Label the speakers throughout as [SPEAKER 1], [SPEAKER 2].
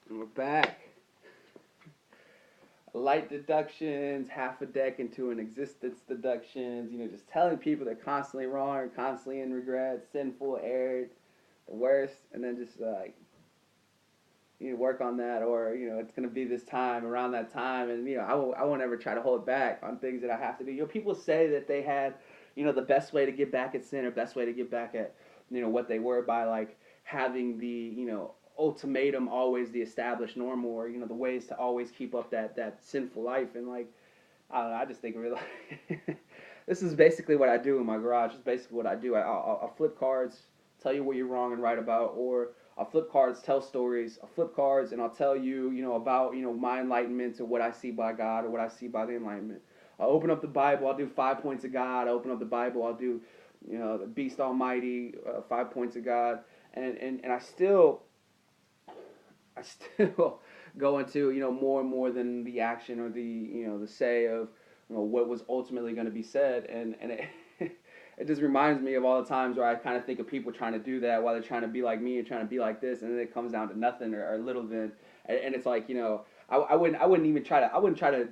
[SPEAKER 1] And we're back. Light deductions, half a deck into an existence deductions. Just telling people they're constantly wrong, constantly in regret, sinful, erred, the worst, and then just like you need to work on that, or it's gonna be this time around that time, and I won't ever try to hold back on things that I have to do. People say that they had the best way to get back at sin or best way to get back at what they were by like having the ultimatum always the established normal, or the ways to always keep up that sinful life. And like I don't know, I just think really this is basically what I do in my garage. It's basically what I do. I'll flip cards, tell you what you're wrong and right about, or I'll flip cards, tell stories. I'll flip cards and I'll tell you, about my enlightenment or what I see by God or what I see by the enlightenment. I'll open up the Bible. I'll do 5 points of God. I'll open up the Bible. I'll do, the Beast Almighty, 5 points of God, and I still go into more and more than the action or the say of what was ultimately going to be said, and it it just reminds me of all the times where I kind of think of people trying to do that while they're trying to be like me and trying to be like this, and then it comes down to nothing or little bit, and it's like I wouldn't even try to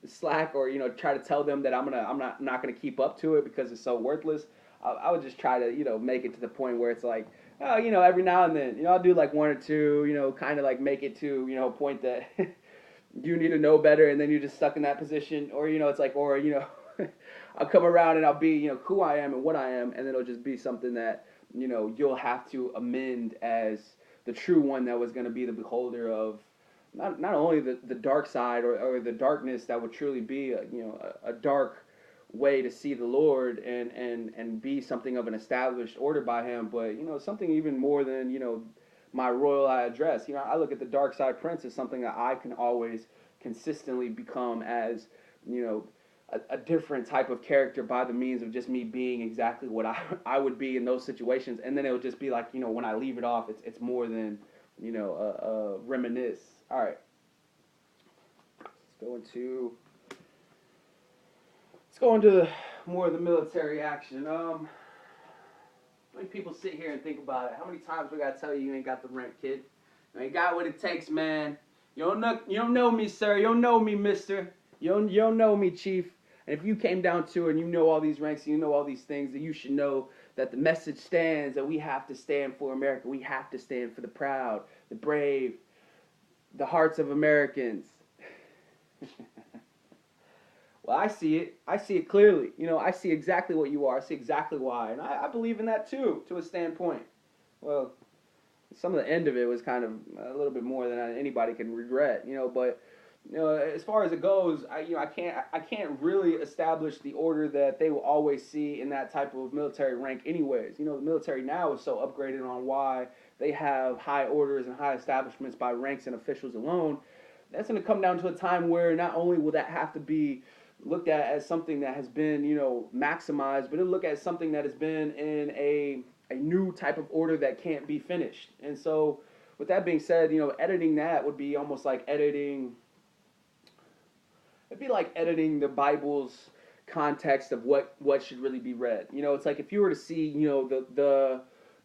[SPEAKER 1] slack or try to tell them that I'm not gonna keep up to it because it's so worthless. I would just try to make it to the point where it's like every now and then I'll do like one or two kind of like make it to a point that you need to know better, and then you're just stuck in that position, or it's like, or I'll come around and I'll be who I am and what I am, and then it'll just be something that you'll have to amend as the true one that was going to be the beholder of not only the dark side or the darkness that would truly be a dark way to see the Lord and be something of an established order by Him, but something even more than my royal I address. I look at the dark side prince as something that I can always consistently become as a different type of character by the means of just me being exactly what I would be in those situations, and then it'll just be like when I leave it off, it's more than a reminisce. All right, let's go into more of the military action. How many people sit here and think about it? How many times we gotta tell you ain't got the rent, kid? You ain't got what it takes, man. You don't know me, sir. You don't know me, mister. You don't know me, chief. And if you came down to it and you know all these ranks and you know all these things, then you should know that the message stands that we have to stand for America. We have to stand for the proud, the brave, the hearts of Americans. Well, I see it. I see it clearly. I see exactly what you are. I see exactly why. And I believe in that too, to a standpoint. Well, some of the end of it was kind of a little bit more than anybody can regret, but as far as it goes, I can't really establish the order that they will always see in that type of military rank anyways. The military now is so upgraded on why they have high orders and high establishments by ranks and officials alone. That's going to come down to a time where not only will that have to be looked at as something that has been, maximized, but it'll look at something that has been in a new type of order that can't be finished. And so, with that being said, editing that would be almost like editing. It'd be like editing the Bible's context of what should really be read. It's like if you were to see,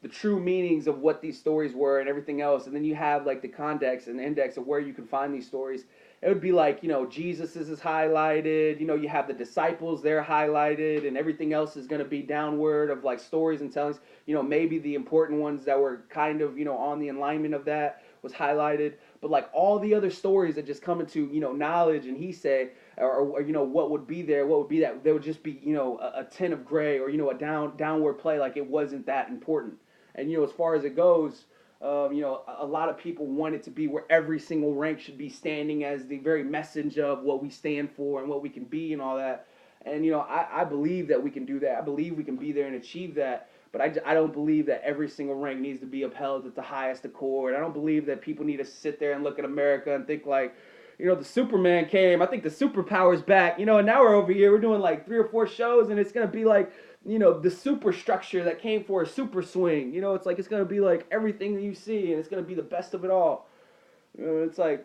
[SPEAKER 1] the true meanings of what these stories were and everything else, and then you have like the context and index of where you can find these stories. It would be like Jesus is highlighted. You have the disciples, they're highlighted, and everything else is going to be downward of like stories and tellings. Maybe the important ones that were kind of on the alignment of that was highlighted, but like all the other stories that just come into knowledge and he say or what would be there, what would be that, there would just be a tint of gray, or a downward play, like it wasn't that important. And as far as it goes, a lot of people want it to be where every single rank should be standing as the very message of what we stand for and what we can be and all that. And I believe that we can do that. I believe we can be there and achieve that. But I don't believe that every single rank needs to be upheld at the highest accord. I don't believe that people need to sit there and look at America and think like, the Superman came. I think the superpower's back. And now we're over here. We're doing like 3 or 4 shows, and it's gonna be like, the superstructure that came for a super swing. It's like it's gonna be like everything that you see, and it's gonna be the best of it all. It's like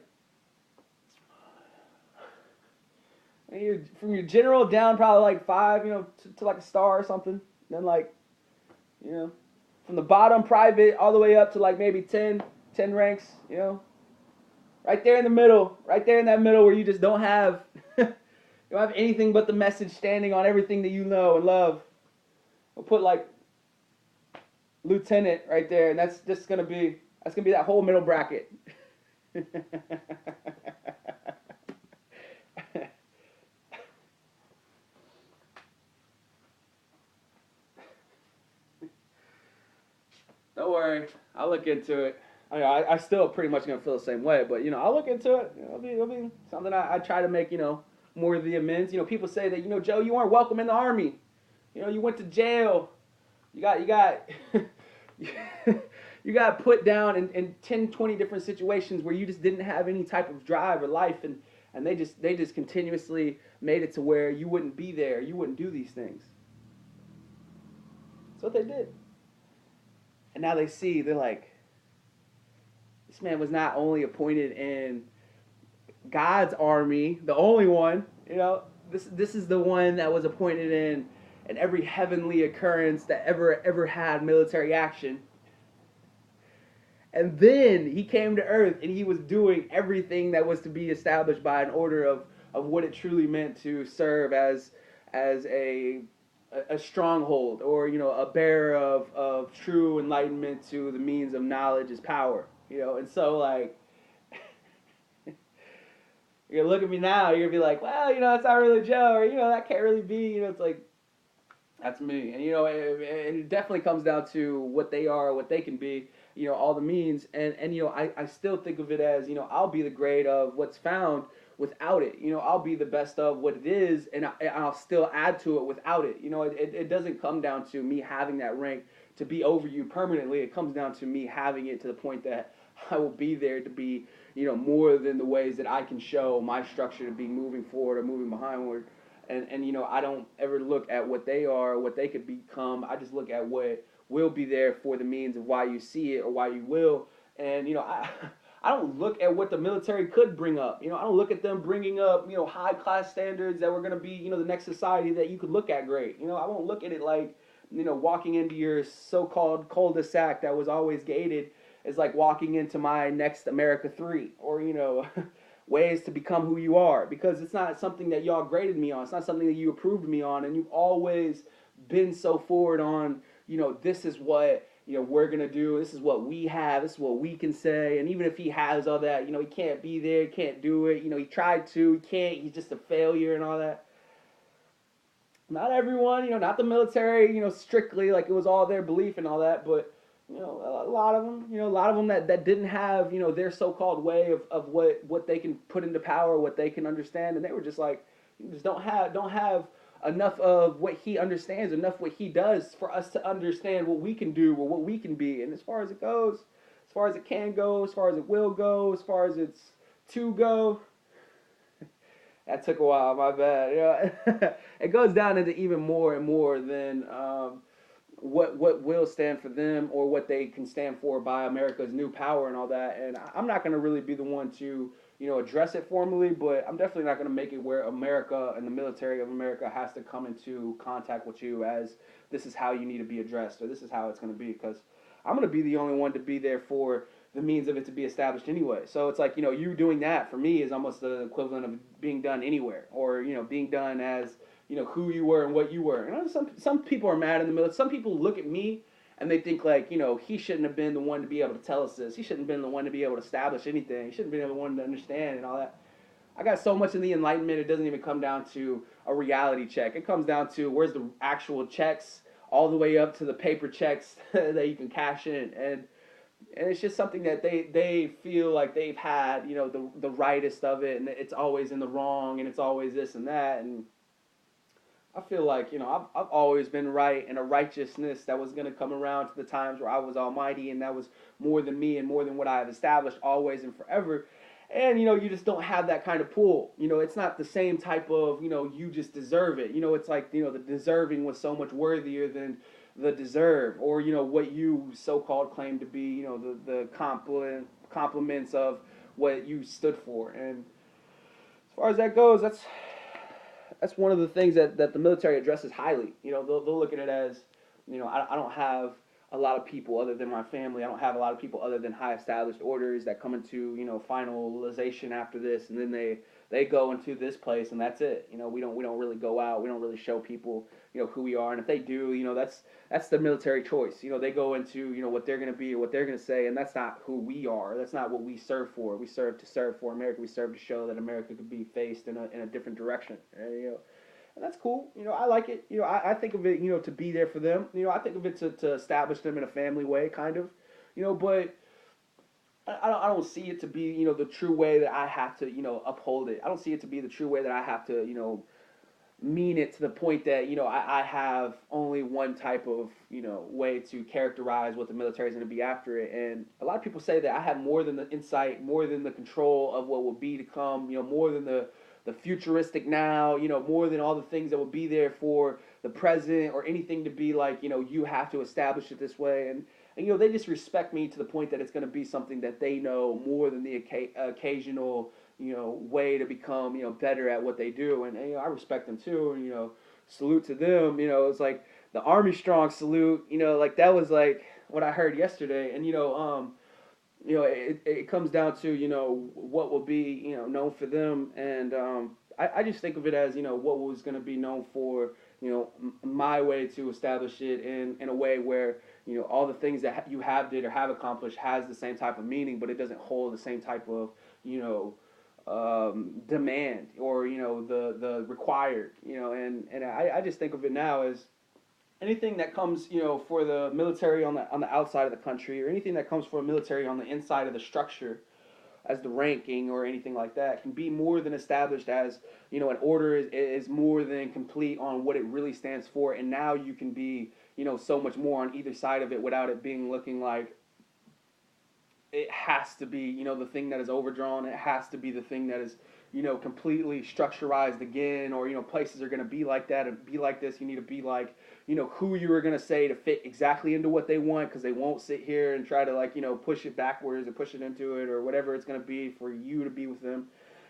[SPEAKER 1] from your general down probably like 5, to like a star or something. Then like, from the bottom private all the way up to like maybe 10 ranks. right there in the middle, right there in that middle where you just don't have you don't have anything but the message standing on everything that you know and love. We'll put like lieutenant right there, and that's just gonna be that whole middle bracket. Don't worry, I'll look into it. I still pretty much gonna feel the same way, but I'll look into it. It'll be something I try to make more of the amends. People say that Joe, you weren't welcome in the army. You went to jail. You got you got put down in 10, 20 different situations where you just didn't have any type of drive or life, and they just continuously made it to where you wouldn't be there, you wouldn't do these things. That's what they did. And now they're like, this man was not only appointed in God's army, the only one, this is the one that was appointed in every heavenly occurrence that ever had military action. And then he came to earth and he was doing everything that was to be established by an order of what it truly meant to serve as a stronghold, or a bearer of true enlightenment to the means of knowledge is power. And so, like, you're gonna look at me now, you're gonna be like, well, that's not really Joe, or that can't really be. It's like, that's me. And it definitely comes down to what they are, what they can be, all the means. And I still think of it as, I'll be the grade of what's found without it. I'll be the best of what it is, and I'll still add to it without it. It doesn't come down to me having that rank to be over you permanently. It comes down to me having it to the point that I will be there to be, more than the ways that I can show my structure to be moving forward or moving behindward. And I don't ever look at what they are, what they could become. I just look at what will be there for the means of why you see it or why you will. And I don't look at what the military could bring up. I don't look at them bringing up high class standards that were going to be the next society that you could look at great. I won't look at it like walking into your so-called cul-de-sac that was always gated is like walking into my next America 3, or ways to become who you are, because it's not something that y'all graded me on. It's not something that you approved me on, and you've always been so forward on, this is what, we're going to do. This is what we have. This is what we can say. And even if he has all that, he can't be there. He can't do it. He tried to. He can't. He's just a failure and all that. Not everyone, not the military, strictly like it was all their belief and all that, but a lot of them that didn't have their so-called way of what they can put into power, what they can understand, and they were just like, you just don't have enough of what he understands, enough what he does for us to understand what we can do or what we can be. And as far as it goes, as far as it can go, as far as it will go, as far as it's to go, that took a while, my bad. It goes down into even more and more than what will stand for them or what they can stand for by America's new power and all that. And I'm not going to really be the one to address it formally, but I'm definitely not going to make it where America and the military of America has to come into contact with you as this is how you need to be addressed, or this is how it's going to be, because I'm going to be the only one to be there for the means of it to be established anyway. So it's like, you doing that for me is almost the equivalent of being done anywhere, or, being done as, who you were and what you were. Some people are mad in the middle. Some people look at me and they think like, he shouldn't have been the one to be able to tell us this. He shouldn't have been the one to be able to establish anything. He shouldn't have been the one to understand and all that. I got so much in the Enlightenment, it doesn't even come down to a reality check. It comes down to where's the actual checks, all the way up to the paper checks that you can cash in. And it's just something that they feel like they've had, the rightest of it, and it's always in the wrong, and it's always this and that. And I feel like, I've always been right, and a righteousness that was going to come around to the times where I was almighty, and that was more than me and more than what I have established always and forever. And, you just don't have that kind of pull. It's not the same type of, you just deserve it. It's like, the deserving was so much worthier than the deserve, or, what you so-called claim to be, the compliments of what you stood for. And as far as that goes, that's one of the things that the military addresses highly. They'll look at it as, I don't have a lot of people other than my family. I don't have a lot of people other than high established orders that come into, finalization after this, and then they go into this place, and that's it. We don't really go out. We don't really show people, who we are. And if they do, that's the military choice. They go into, what they're going to be or what they're going to say, and that's not who we are. That's not what we serve for. We serve to serve for America. We serve to show that America could be faced in a different direction. And that's cool. I like it. I think of it, to be there for them. I think of it to establish them in a family way, kind of. But I don't see it to be, the true way that I have to, uphold it. I don't see it to be the true way that I have to, mean it to the point that, I have only one type of, way to characterize what the military is going to be after it. And a lot of people say that I have more than the insight, more than the control of what will be to come, more than the futuristic now, more than all the things that will be there for the president or anything to be like, you have to establish it this way. And they just respect me to the point that it's going to be something that they know more than the occasional, way to become, better at what they do. And I respect them too. And, salute to them. It's like the Army Strong salute, like that was like what I heard yesterday. And, it comes down to, what will be, known for them. And I just think of it as, what was going to be known for, my way to establish it in a way where, all the things that you have did or have accomplished has the same type of meaning, but it doesn't hold the same type of, demand or, the required, and I just think of it now as anything that comes, for the military on the outside of the country, or anything that comes for a military on the inside of the structure, as the ranking or anything like that, can be more than established as, an order is more than complete on what it really stands for, and now you can be, so much more on either side of it without it being looking like it has to be, the thing that is overdrawn. It has to be the thing that is, completely structurized again, or, places are going to be like that and be like this. You need to be like, who you were going to say to fit exactly into what they want, because they won't sit here and try to like, push it backwards or push it into it or whatever it's going to be for you to be with them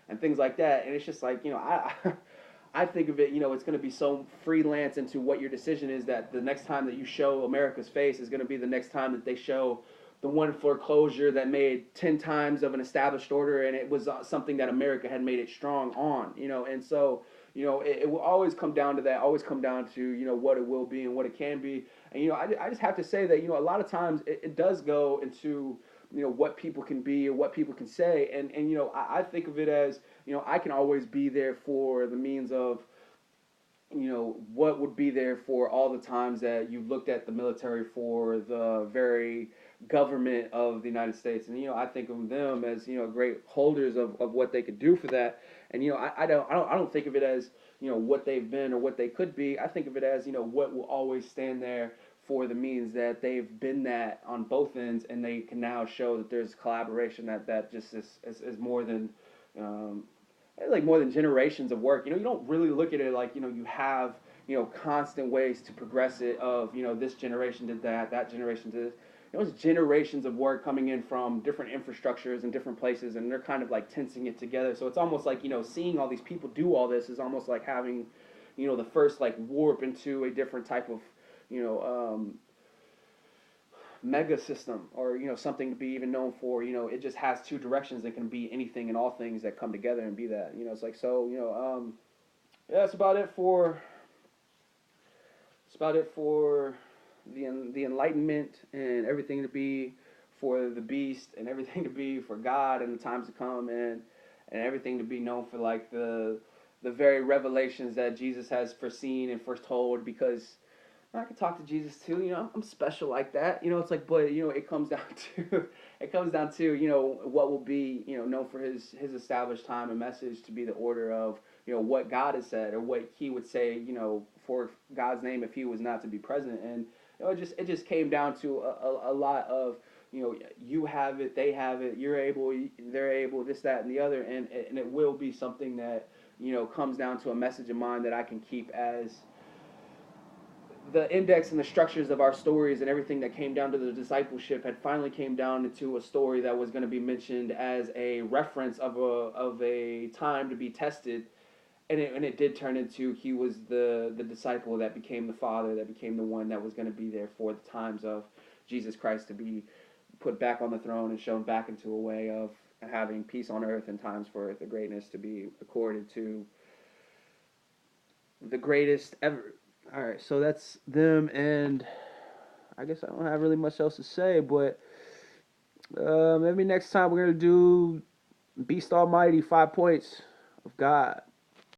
[SPEAKER 1] and things like that. And it's just like, I think of it, it's going to be so freelance into what your decision is that the next time that you show America's face is going to be the next time that they show the one foreclosure that made 10 times of an established order, and it was something that America had made it strong on, and so, it will always come down to that, always come down to, what it will be and what it can be. And, I just have to say that, a lot of times it does go into, what people can be or what people can say. And I think of it as, I can always be there for the means of, what would be there for all the times that you looked at the military for the very government of the United States. And, I think of them as, great holders of what they could do for that. And, I don't think of it as, what they've been or what they could be. I think of it as, what will always stand there for the means that they've been that on both ends, and they can now show that there's collaboration that just is more than, like more than generations of work. You don't really look at it like, you have, constant ways to progress it of, this generation did that generation did this. It's generations of work coming in from different infrastructures and different places, and they're kind of like tensing it together. So it's almost like, seeing all these people do all this is almost like having, the first like warp into a different type of, mega system, or something to be even known for. It just has two directions. It can be anything and all things that come together and be that. It's like, so, yeah, that's about it for the enlightenment, and everything to be for the beast, and everything to be for God in the times to come, and everything to be known for like the very revelations that Jesus has foreseen and foretold. Because I can talk to Jesus too, I'm special like that, it's like, but it comes down to what will be, known for his established time and message to be the order of, what God has said, or what he would say, for God's name if he was not to be present. And it just came down to a lot of, you have it, they have it, you're able, they're able, this, that, and the other, and it will be something that, comes down to a message of mine that I can keep as the index and the structures of our stories, and everything that came down to the discipleship had finally came down into a story that was going to be mentioned as a reference of a time to be tested. And it did turn into, he was the disciple that became the father, that became the one that was going to be there for the times of, Jesus Christ to be put back on the throne and shown back into a way of having peace on earth and times for the greatness to be accorded to the greatest ever. All right, so that's them, and I guess I don't have really much else to say, but maybe next time we're gonna do Beast Almighty 5 points of God.